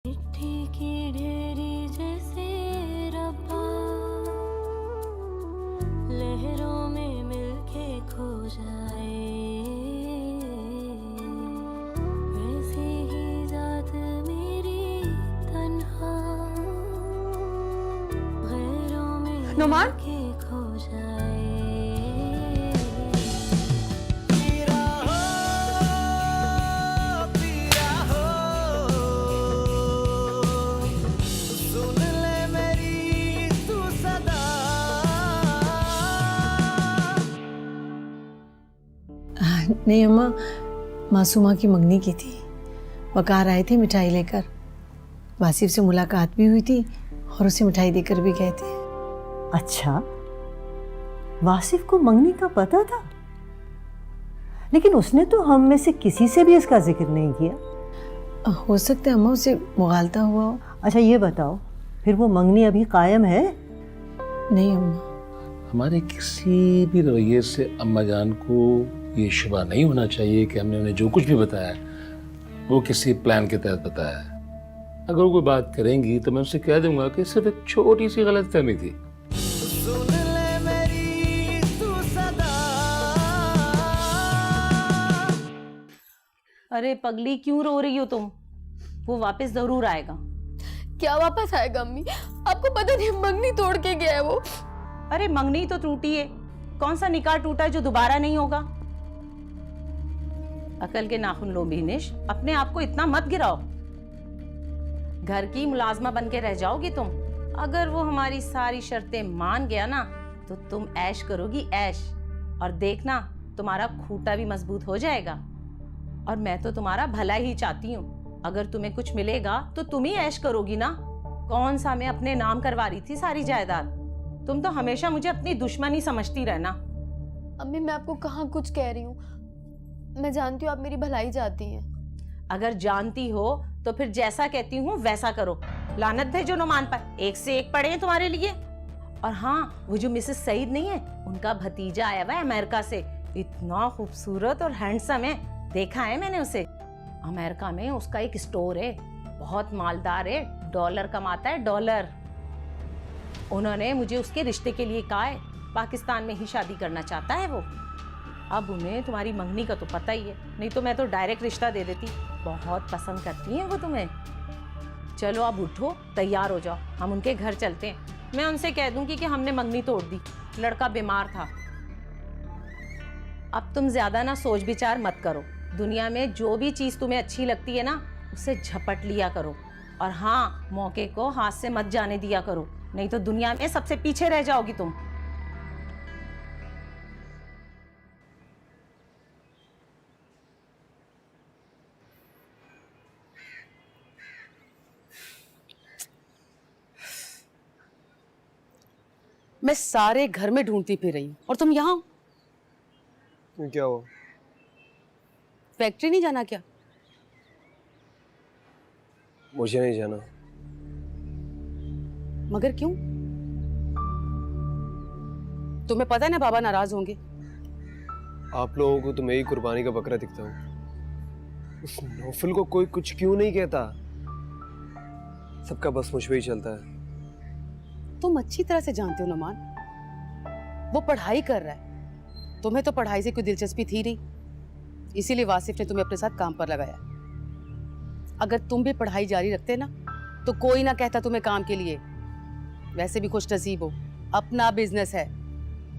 मिट्टी की ढेरी जैसे रब्बा, लहरों में मिलके खो जाए, वैसे ही जात मेरी तन्हा, गैरों में नुमान? मिलके खो जाए। नहीं अम्मा, मासूमा की मंगनी की थी। वकार आए थे मिठाई लेकर। वासिफ से मुलाकात भी हुई थी और उसे मिठाई देकर भी गए थे। अच्छा, वासिफ को मंगनी का पता था, लेकिन उसने तो हम में से किसी से भी इसका जिक्र नहीं किया। हो सकता है अम्मा उसे मुगालता हुआ हो। अच्छा ये बताओ, फिर वो मंगनी अभी कायम है? नहीं अम्मा, हमारे किसी भी रवैये से अम्मा जान को ये शुबा नहीं होना चाहिए कि हमने उन्हें जो कुछ भी बताया वो किसी प्लान के तहत बताया है। अगर वो कोई बात करेंगी तो मैं उससे कह दूंगा कि सिर्फ एक छोटी सी गलतफहमी थी। अरे पगली, क्यों रो रही हो तुम? वो वापस जरूर आएगा। क्या वापस आएगा अम्मी? आपको पता नहीं मंगनी तोड़ के गया है वो। अरे मंगनी तो टूटी है, कौन सा निकाह टूटा है जो दोबारा नहीं होगा? अकल के नाखून लो बिनिश, अपने आप को इतना मत गिराओ। घर की मुलाजमा बन के रह जाओगी तुम। अगर वो हमारी सारी शर्तें मान गया ना तो तुम ऐश करोगी ऐश, और देखना तुम्हारा खूंटा भी मजबूत हो जाएगा। और मैं तो तुम्हारा भला ही चाहती हूँ। अगर तुम्हें कुछ मिलेगा तो तुम ही ऐश करोगी ना। कौन सा मैं अपने नाम करवा रही थी सारी जायदाद? तुम तो हमेशा मुझे अपनी दुश्मनी समझती रहना। अम्मी मैं आपको कहाँ कुछ कह रही हूँ, मैं जानती हूँ आप मेरी भलाई चाहती हैं। अगर जानती हो तो फिर जैसा कहती हूँ वैसा करो। लानत भेजो नुमान पर, एक से एक पड़े हैं तुम्हारे लिए। और हाँ, वो जो मिसेस सईद नहीं है, उनका भतीजा आया हुआ है अमेरिका से। इतना खूबसूरत और हैंडसम है, देखा है मैंने उसे। अमेरिका में उसका एक स्टोर है, बहुत मालदार है, डॉलर कमाता है डॉलर। उन्होंने मुझे उसके रिश्ते के लिए कहा है, पाकिस्तान में ही शादी करना चाहता है वो। अब उन्हें तुम्हारी मंगनी का तो पता ही है, नहीं तो मैं तो डायरेक्ट रिश्ता दे देती। बहुत पसंद करती हैं वो तुम्हें। चलो अब उठो, तैयार हो जाओ, हम उनके घर चलते हैं। मैं उनसे कह दूंगी कि हमने मंगनी तोड़ दी, लड़का बीमार था। अब तुम ज्यादा ना सोच विचार मत करो। दुनिया में जो भी चीज तुम्हें अच्छी लगती है ना, उसे झपट लिया करो। और हाँ, मौके को हाथ से मत जाने दिया करो, नहीं तो दुनिया में सबसे पीछे रह जाओगी तुम। मैं सारे घर में ढूंढती फिर रही हूँ और तुम यहाँ? क्या हुआ? फैक्ट्री नहीं जाना क्या? मुझे नहीं जाना। मगर क्यों? तुम्हें पता है ना बाबा नाराज होंगे। आप लोगों को तो मैं ही कुर्बानी का बकरा दिखता हूँ। उस नौफल को कोई कुछ क्यों नहीं कहता? सबका बस मुझ पे ही चलता है। तुम अच्छी तरह से जानते हो नुमान, वो पढ़ाई कर रहा है। तुम्हें तो पढ़ाई से कोई दिलचस्पी थी नहीं, इसीलिए वासिफ ने तुम्हें अपने साथ काम पर लगाया। अगर तुम भी पढ़ाई जारी रखते ना तो कोई ना कहता तुम्हें काम के लिए। वैसे भी खुश नसीब हो, अपना बिजनेस है,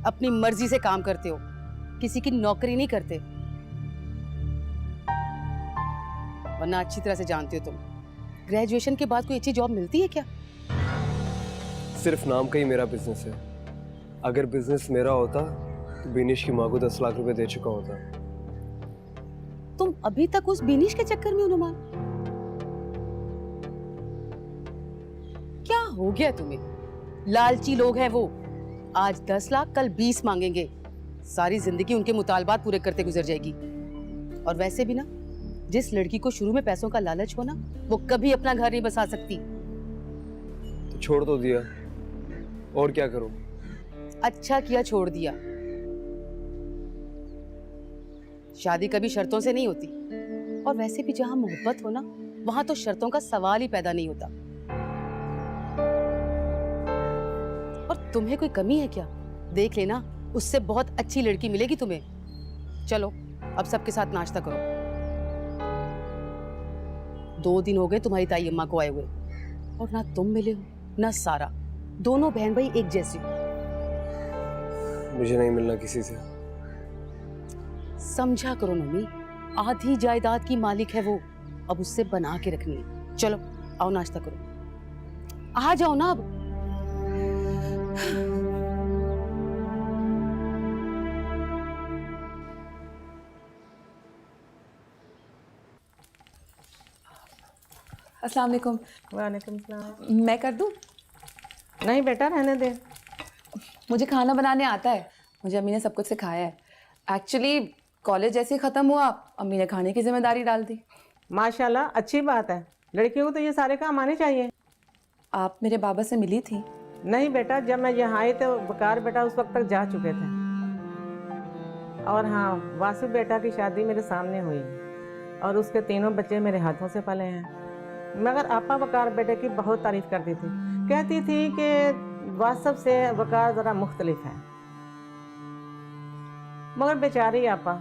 अपनी मर्जी से काम करते हो, किसी की नौकरी नहीं करते। वरना अच्छी तरह से जानते हो तुम, ग्रेजुएशन के बाद कोई अच्छी जॉब मिलती है क्या? सिर्फ नाम का ही मेरा बिजनेस है। अगर बिजनेस मेरा होता तो बिनिश की माँ को 10 लाख रुपए दे चुका होता। तुम अभी तक उस बिनिश के चक्कर में हो नुमान? क्या हो गया तुम्हें? लालची लोग हैं वो। आज 10 लाख, कल 20 मांगेंगे। सारी जिंदगी उनके मुतालबात पूरे करते गुजर जाएगी। और वैसे भी ना, जिस लड़की को शुरू में पैसों का लालच हो ना, वो कभी अपना घर नहीं बसा सकती। तो छोड़ तो दिया, और क्या करूं? अच्छा किया छोड़ दिया। शादी कभी शर्तों से नहीं होती। और वैसे भी जहां मोहब्बत हो ना, वहां तो शर्तों का सवाल ही पैदा नहीं होता। और तुम्हें कोई कमी है क्या? देख लेना, उससे बहुत अच्छी लड़की मिलेगी तुम्हें। चलो अब सबके साथ नाश्ता करो। 2 दिन हो गए तुम्हारी ताई अम्मा को आए हुए, और ना तुम मिले हो ना सारा। दोनों बहन भाई एक जैसे हो। मुझे नहीं मिलना किसी से। समझा करो नमी, आधी जायदाद की मालिक है वो, अब उससे बना के रखनी है। चलो आओ नाश्ता करो, आ जाओ ना अब। अस्सलाम वालेकुम। वालेकुम सलाम। मैं कर दूं? नहीं बेटा, रहने दे। मुझे खाना बनाने आता है, मुझे अम्मी ने सब कुछ सिखाया है। एक्चुअली कॉलेज जैसे ही ख़त्म हुआ अम्मी ने खाने की जिम्मेदारी डाल दी। माशाल्लाह, अच्छी बात है। लड़कियों को तो ये सारे काम आने चाहिए। आप मेरे बाबा से मिली थी? नहीं बेटा, जब मैं यहाँ आई तो बकार बेटा उस वक्त तक जा चुके थे। और हाँ, वासिफ बेटा की शादी मेरे सामने हुई और उसके 3 बच्चे मेरे हाथों से पले हैं। मगर आपा वकार बेटे की बहुत तारीफ करती थी, कहती थी कि वासिफ से वकार ज़रा मुख्तलिफ है। मगर बेचारी आपा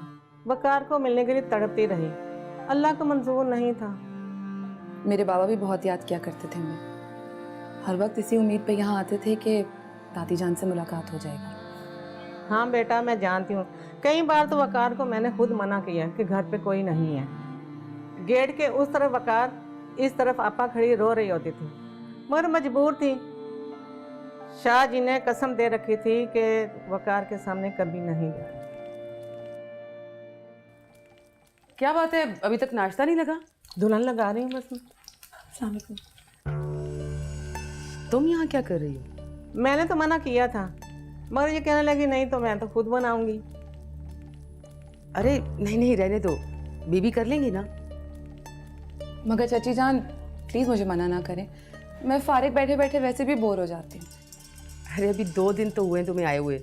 वकार को मिलने के लिए तड़पती रही, अल्लाह को मंजूर नहीं था। मेरे बाबा भी बहुत याद किया करते थे हमें, हर वक्त इसी उम्मीद पे यहाँ आते थे कि दादी जान से मुलाकात हो जाएगी। हाँ बेटा, मैं जानती हूँ। कई बार तो वकार को मैंने खुद मना किया कि घर पे कोई नहीं है। गेट के उस तरफ वकार, इस तरफ आपा खड़ी रो रही होती थी, मगर मजबूर थी। शाह जी ने कसम दे रखी थी कि वकार के सामने कभी नहीं जाए। क्या बात है, अभी तक नाश्ता नहीं लगा? दुल्हन लगा रही हूँ बस मैं। अस्सलाम वालेकुम। तुम यहाँ क्या कर रही हो? मैंने तो मना किया था, मगर ये कहने लगी नहीं तो मैं तो खुद बनाऊंगी। अरे नहीं नहीं, रहने दो, बीबी कर लेंगी ना। मगर चाची जान प्लीज़ मुझे मना ना करें, मैं फारिग बैठे बैठे वैसे भी बोर हो जाती हूँ। अरे अभी 2 दिन तो हुए तुम्हें आए हुए,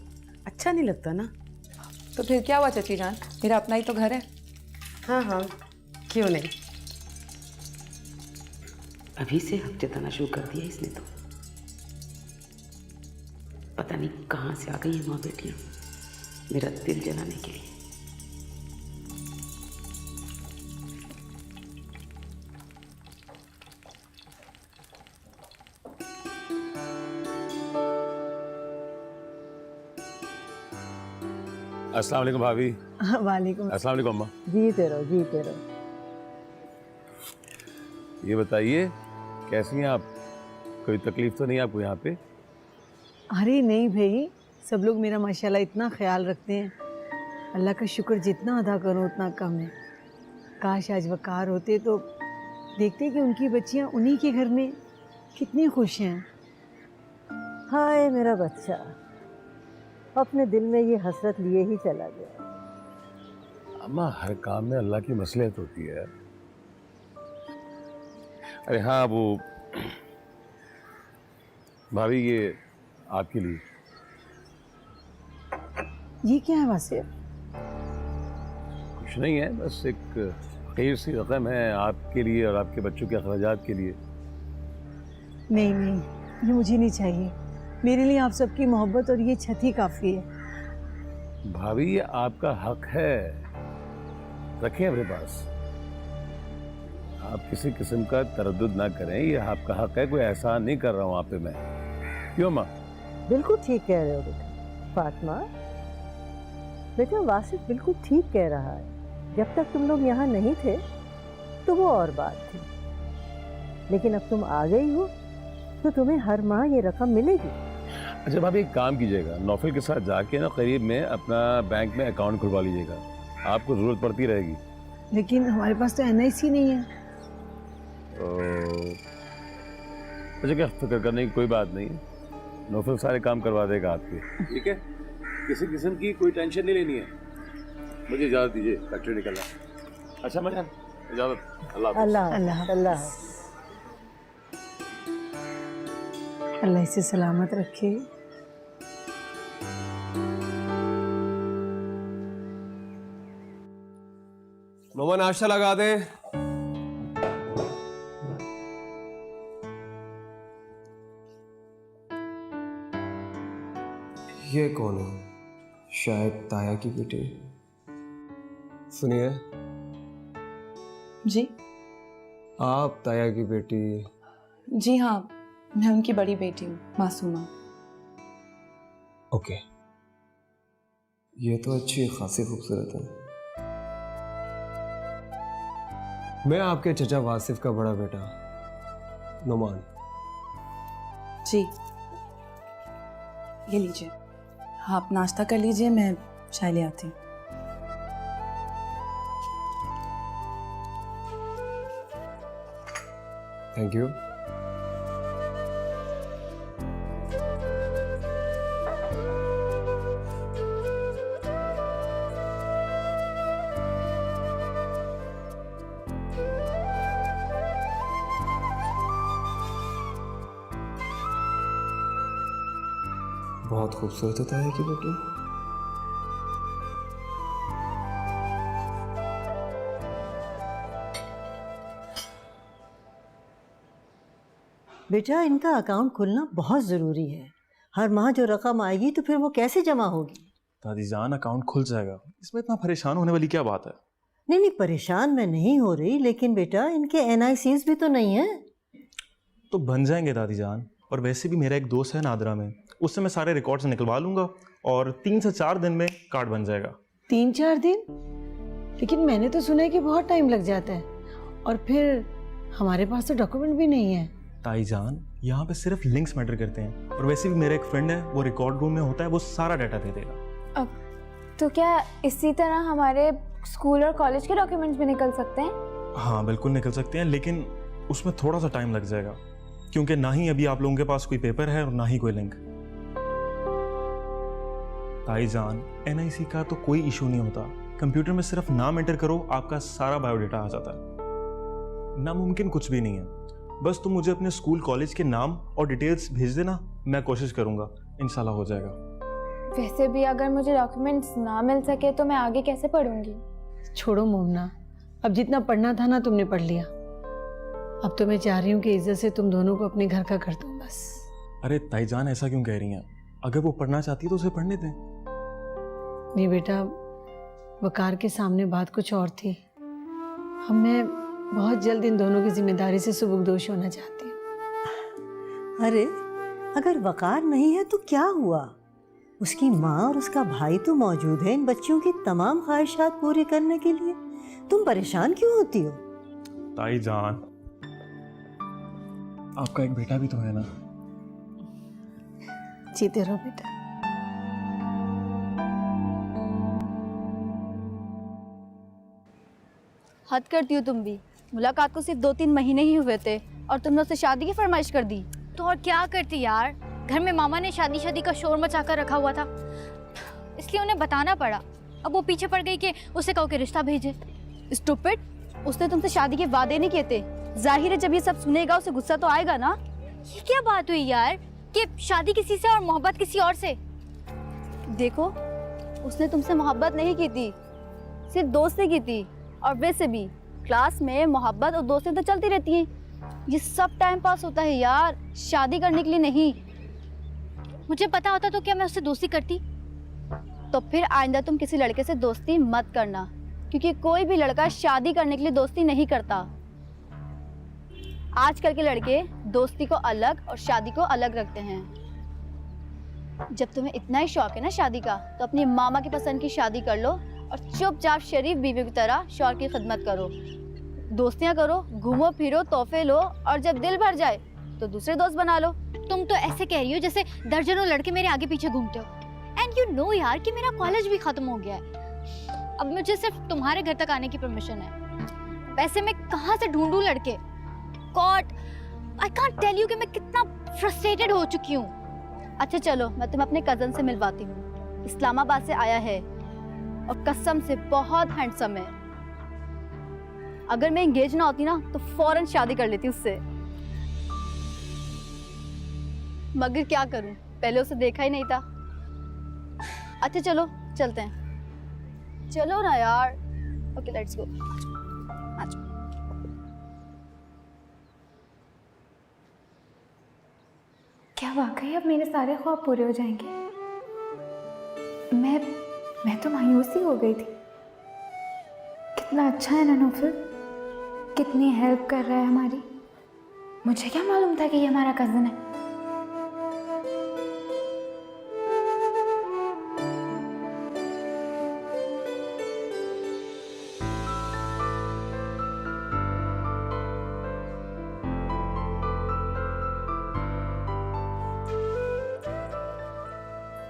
अच्छा नहीं लगता ना? तो फिर क्या हुआ चाची जान, मेरा अपना ही तो घर है। हाँ हाँ, क्यों नहीं। अभी से हक जताना शुरू कर दिया इसने तो। पता नहीं कहाँ से आ गई है माँ बेटियाँ मेरा दिल जलाने के लिए। अस्सलाम वालेकुम भाभी। वालेकुम। अस्सलाम वालेकुम अम्मा। जीते रहो जीते रहो। ये बताइए कैसी हैं आप? कोई तकलीफ तो नहीं आपको यहाँ पे? अरे नहीं भाई, सब लोग मेरा माशाल्लाह इतना ख्याल रखते हैं, अल्लाह का शुक्र जितना अदा करो उतना कम है। काश आज वकार होते तो देखते कि उनकी बच्चियाँ उन्हीं के घर में कितनी खुश हैं। हाय मेरा बच्चा, अपने दिल में ये हसरत लिए ही चला गया। अम्मा, हर काम में अल्लाह की मसलहत होती है। अरे हाँ, वो भाभी ये आपके लिए। ये क्या है वासिफ? कुछ नहीं है, बस एक खैर सी रकम है आपके लिए और आपके बच्चों के अखराजात के लिए। नहीं नहीं, ये मुझे नहीं चाहिए। मेरे लिए आप सबकी मोहब्बत और ये छत ही काफ़ी है। भाभी ये आपका हक है, रखें अपने पास। आप किसी किस्म का तरद्दुद ना करें, ये आपका हक है। कोई एहसान नहीं कर रहा हूँ आप पे मैं। क्यों माँ? बिल्कुल ठीक कह रहे हो बेटा। फातिमा बेटा, वासिफ बिल्कुल ठीक कह रहा है। जब तक तुम लोग यहाँ नहीं थे तो वो और बात थी, लेकिन अब तुम आ गई हो तो तुम्हें हर माह ये रकम मिलेगी। अच्छा भाभी, एक काम कीजिएगा, नौफिल के साथ जाके ना करीब में अपना बैंक में अकाउंट खुलवा लीजिएगा, आपको ज़रूरत पड़ती रहेगी। लेकिन हमारे पास तो NIC नहीं है। अच्छा, क्या फिक्र करने की कोई बात नहीं है, नौफिल सारे काम करवा देगा आपके। ठीक है, किसी किस्म की कोई टेंशन नहीं लेनी है। मुझे इजाज़त दीजिए, फैक्ट्री निकलना। अच्छा मजान, इजाज़त। अल्लाह अल्लाह अल्लाह अल्लाह अल्लाह इसे सलामत रखे। मामा नाश्ता लगा दें। ये कौन है? शायद ताया की बेटी। सुनिए, जी आप ताया की बेटी? जी हाँ, मैं उनकी बड़ी बेटी हूँ, मासूमा। ओके, ये तो अच्छी खासी खूबसूरत है। मैं आपके चचा वासिफ का बड़ा बेटा नुमान। जी, ये लीजिए, आप नाश्ता कर लीजिए, मैं चाय ले आती हूँ। Thank you. बहुत खूबसूरत होता है कि बेटी। बेटा, इनका अकाउंट खुलना बहुत ज़रूरी है। हर माह जो रकम आएगी तो फिर वो कैसे जमा होगी? दादी जान, अकाउंट खुल जाएगा, इसमें इतना परेशान होने वाली क्या बात है? नहीं नहीं, परेशान मैं नहीं हो रही, लेकिन बेटा इनके NICs भी तो नहीं है। तो बन जाएंगे दादी जान। और वैसे भी मेरा एक दोस्त है नादरा में, उससे मैं सारे रिकॉर्ड्स निकलवा लूंगा और 3 से 4 दिन में कार्ड बन जाएगा। 3-4 दिन? लेकिन मैंने तो सुना है कि बहुत टाइम लग जाता है, और फिर हमारे पास तो डॉक्यूमेंट भी नहीं है। ताई जान, यहाँ पे सिर्फ लिंक्स मैटर करते हैं, और वैसे भी मेरा एक फ्रेंड है, वो रिकॉर्ड रूम में होता है, वो सारा डाटा दे देगा। अब तो क्या इसी तरह हमारे स्कूल और कॉलेज के डॉक्यूमेंट्स भी निकल सकते हैं? हाँ बिल्कुल निकल सकते हैं, लेकिन उसमें थोड़ा सा टाइम लग जाएगा, क्योंकि ना ही अभी आप लोगों के पास कोई पेपर है और ना ही कोई लिंक। ताई जान, NIC का तो कोई इशू नहीं होता, कंप्यूटर में सिर्फ नाम एंटर करो, आपका सारा बायोडाटा आ जाता है। नामुमकिन कुछ भी नहीं है, बस तुम मुझे अपने स्कूल कॉलेज के नाम और डिटेल्स भेज देना, मैं कोशिश करूंगा, इंशाल्लाह हो जाएगा। वैसे भी अगर मुझे डॉक्यूमेंट्स ना मिल सके तो मैं आगे कैसे पढ़ूंगी? छोड़ो मोमना, अब जितना पढ़ना था ना तुमने पढ़ लिया। अब तो मैं चाह रही हूँ कि इज्जत से तुम दोनों को अपने घर का कर दूँ बस। अरे ताई जान, ऐसा क्यों कह रही हैं? अगर वो पढ़ना चाहती है तो उसे पढ़ने दें। नहीं बेटा, वकार के सामने बात कुछ और थी। अब मैं बहुत जल्द इन दोनों की जिम्मेदारी से सुबुकदोश होना चाहती हूँ। अरे, अगर वकार नहीं है तो क्या हुआ? उसकी माँ और उसका भाई तो मौजूद है इन बच्चियों की तमाम ख्वाहिशात पूरी करने के लिए। तुम परेशान क्यों होती हो? ताई जान, आपका एक बेटा भी तो है ना। जीते रहो बेटा। हद करती हो तुम भी। मुलाकात को सिर्फ 2-3 महीने ही हुए थे और तुमने उससे शादी की फरमाइश कर दी। तो और क्या करती यार, घर में मामा ने शादी का शोर मचा कर रखा हुआ था, इसलिए उन्हें बताना पड़ा। अब वो पीछे पड़ गई कि उसे कहो कि रिश्ता भेजे। स्टूपिड, उसने तुमसे शादी के वादे नहीं किए थे। जाहिर है जब ये सब सुनेगा उसे गुस्सा तो आएगा ना। ये क्या बात हुई यार कि शादी किसी से और मोहब्बत किसी और से? देखो, उसने तुमसे मोहब्बत नहीं की थी, सिर्फ दोस्ती की थी। और वैसे भी क्लास में मोहब्बत और दोस्ती तो चलती रहती हैं। ये सब टाइम पास होता है यार, शादी करने के लिए नहीं। मुझे पता होता तो क्या मैं उससे दोस्ती करती? तो फिर आइंदा तुम किसी लड़के से दोस्ती मत करना, क्योंकि कोई भी लड़का शादी करने के लिए दोस्ती नहीं करता। आजकल के लड़के दोस्ती को अलग और शादी को अलग रखते हैं। जब तुम्हें इतना ही शौक है ना शादी का, तो अपनी मामा की पसंद की शादी कर लो और चुपचाप शरीफ बीवी की तरह शौहर की खिदमत करो। दोस्तियां करो, घूमो फिरो, तोहफे लो, और जब दिल भर जाए तो दूसरे दोस्त बना लो। तुम तो ऐसे कह रही हो जैसे दर्जनों लड़के मेरे आगे पीछे घूमते हो। एंड यू नो यार कि मेरा कॉलेज भी खत्म हो गया है। अब मुझे सिर्फ तुम्हारे घर तक आने की परमिशन है। वैसे मैं कहाँ से ढूंढूं लड़के? God, I can't tell you कि मैं कितना फ्रस्ट्रेटेड हो चुकी हूँ। अच्छा चलो, मैं तुम्हें अपने कजन से मिलवाती हूँ। इस्लामाबाद से आया है और कसम से बहुत हैंडसम है। अगर मैं एंगेज ना होती ना तो फौरन शादी कर लेती उससे। मगर क्या करूं, पहले उसे देखा ही नहीं था। अच्छा चलो चलते हैं। चलो ना यार। Okay let's go. क्या वाकई अब मेरे सारे ख्वाब पूरे हो जाएंगे? मैं तो मायूस ही हो गई थी। कितना अच्छा है ना नौफल, कितनी हेल्प कर रहा है हमारी। मुझे क्या मालूम था कि ये हमारा कज़न है।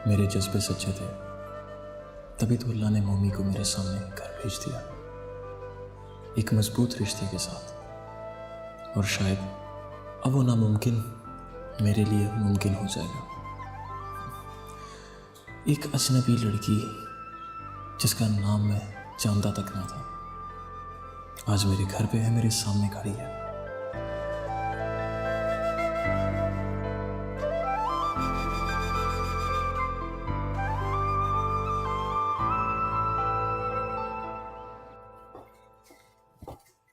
मेरे जज्बे सच्चे थे, तभी तो अल्लाह ने मम्मी को मेरे सामने घर भेज दिया, एक मजबूत रिश्ते के साथ। और शायद अब वो नामुमकिन मेरे लिए मुमकिन हो जाएगा। एक अजनबी लड़की जिसका नाम मैं जानता तक ना था, आज मेरे घर पे है, मेरे सामने खड़ी है।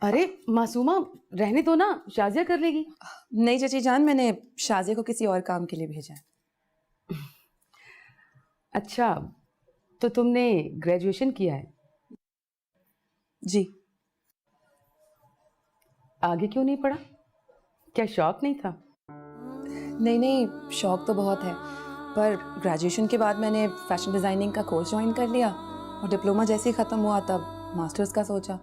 अरे मासूमा, रहने दो ना, शाजिया कर लेगी। नहीं चाची जान, मैंने शाजिया को किसी और काम के लिए भेजा है। अच्छा, तो तुमने ग्रेजुएशन किया है? जी। आगे क्यों नहीं पढ़ा? क्या शौक नहीं था? नहीं नहीं, शौक तो बहुत है, पर ग्रेजुएशन के बाद मैंने फैशन डिज़ाइनिंग का कोर्स ज्वाइन कर लिया और डिप्लोमा जैसे ही ख़त्म हुआ तब मास्टर्स का सोचा,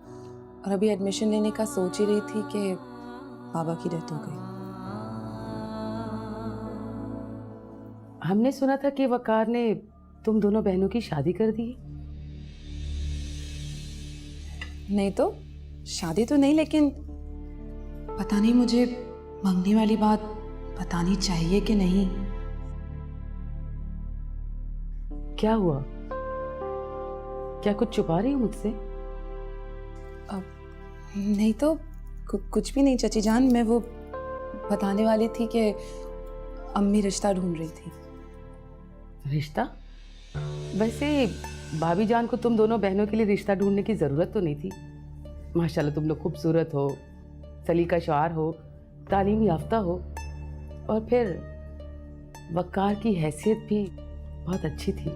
और अभी एडमिशन लेने का सोच ही रही थी कि बाबा की डेथ हो गई। हमने सुना था कि वकार ने तुम दोनों बहनों की शादी कर दी। नहीं तो शादी तो नहीं, लेकिन पता नहीं मुझे मंगनी वाली बात बतानी चाहिए कि नहीं। क्या हुआ? क्या कुछ छुपा रही हो मुझसे? नहीं तो कुछ भी नहीं चाची जान, मैं वो बताने वाली थी कि अम्मी रिश्ता ढूंढ रही थी। रिश्ता? वैसे भाभी जान को तुम दोनों बहनों के लिए रिश्ता ढूंढने की ज़रूरत तो नहीं थी। माशाल्लाह तुम लोग खूबसूरत हो, सलीका शार हो, तालीम याफ्ता हो, और फिर वकार की हैसियत भी बहुत अच्छी थी।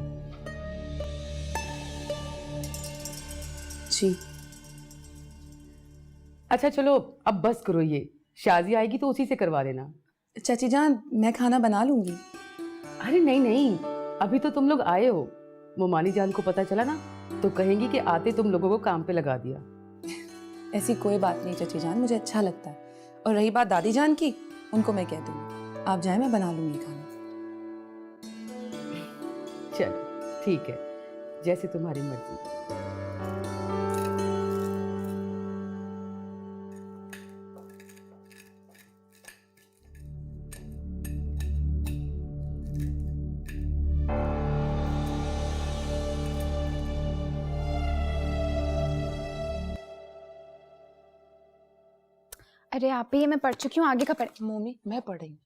जी। अच्छा चलो अब बस करो, ये शादी आएगी तो उसी से करवा लेना। चाची जान मैं खाना बना लूंगी। अरे नहीं नहीं, अभी तो तुम लोग आए हो। मोमानी जान को पता चला ना तो कहेंगी कि आते तुम लोगों को काम पे लगा दिया। ऐसी कोई बात नहीं चाची जान, मुझे अच्छा लगता है। और रही बात दादी जान की, उनको मैं कह दूंगी आप जाए, मैं बना लूंगी खाना। चलो ठीक है, जैसे तुम्हारी मर्जी। अरे आप ही, ये मैं पढ़ चुकी हूँ, आगे का पढ़। मम्मी मैं पढ़ रही हूँ।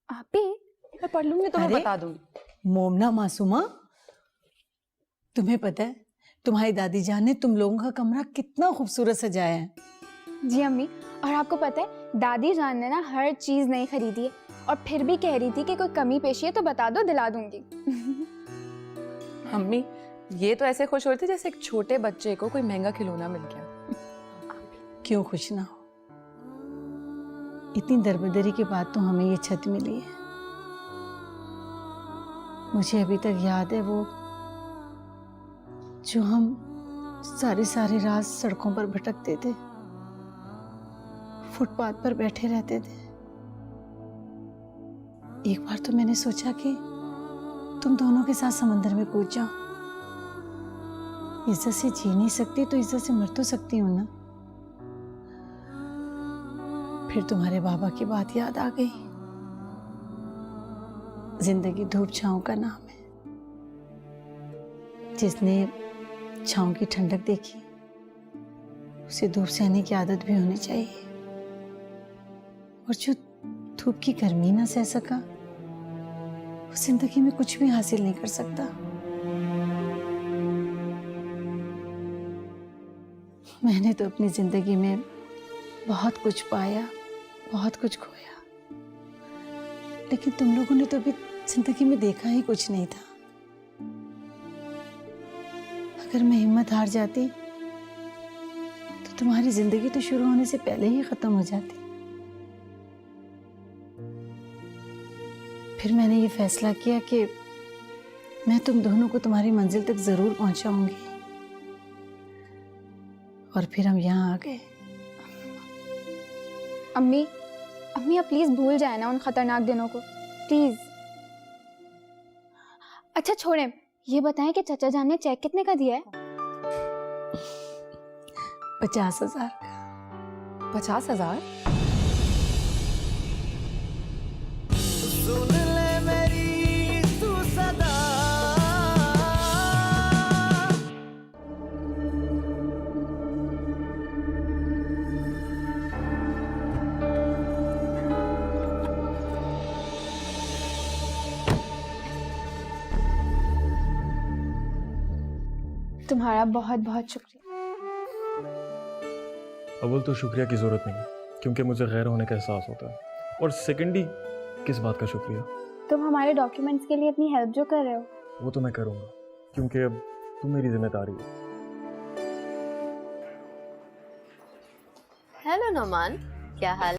आप ही? मैं पढ़ लूंगी तो मैं अरे, बता दूंगी। मोमना मासूमा, तुम्हें पता है तुम्हारी दादी जान ने तुम लोगों का कमरा कितना खूबसूरत सजाया है। जी अम्मी, और आपको पता है दादी जान ने ना हर चीज नई खरीदी है, और फिर भी कह रही थी कि कोई कमी पेशी है तो बता दो, दिला दूंगी। अम्मी ये तो ऐसे खुश हो रही थी जैसे एक छोटे बच्चे को कोई महंगा खिलौना मिल गया। क्यों खुश ना हो, इतनी दरबदरी के बाद तो हमें ये छत मिली है। मुझे अभी तक याद है वो जो हम सारी रात सड़कों पर भटकते थे, फुटपाथ पर बैठे रहते थे। एक बार तो मैंने सोचा कि तुम दोनों के साथ समंदर में कूद जाओ। इज्जत से जी नहीं सकती तो इज्जत से मर तो सकती हूँ ना। फिर तुम्हारे बाबा की बात याद आ गई। जिंदगी धूप छांव का नाम है। जिसने छांव की ठंडक देखी उसे धूप सहने की आदत भी होनी चाहिए, और जो धूप की गर्मी ना सह सका वो जिंदगी में कुछ भी हासिल नहीं कर सकता। मैंने तो अपनी जिंदगी में बहुत कुछ पाया, बहुत कुछ खोया, लेकिन तुम लोगों ने तो अभी जिंदगी में देखा ही कुछ नहीं था। अगर मैं हिम्मत हार जाती तो तुम्हारी जिंदगी तो शुरू होने से पहले ही खत्म हो जाती। फिर मैंने ये फैसला किया कि मैं तुम दोनों को तुम्हारी मंजिल तक जरूर पहुंचाऊंगी, और फिर हम यहाँ आ गए। अम्मी अम्मी आप प्लीज भूल जाए ना उन खतरनाक दिनों को, प्लीज। अच्छा छोड़ें, ये बताएं कि चाचा जान ने चेक कितने का दिया है? 50,000। 50,000? सुन ले मेरी तू सदा। तुम्हारा बहुत बहुत शुक्रिया। अव्वल तो शुक्रिया की ज़रूरत नहीं, क्योंकि मुझे गैर होने का एहसास होता है, और सेकेंडली किस बात का शुक्रिया? तुम हमारे डॉक्यूमेंट्स के लिए इतनी हेल्प जो कर रहे हो। वो तो मैं करूँगा, क्योंकि अब तुम मेरी जिम्मेदारी है। हेलो नोमान, क्या हाल?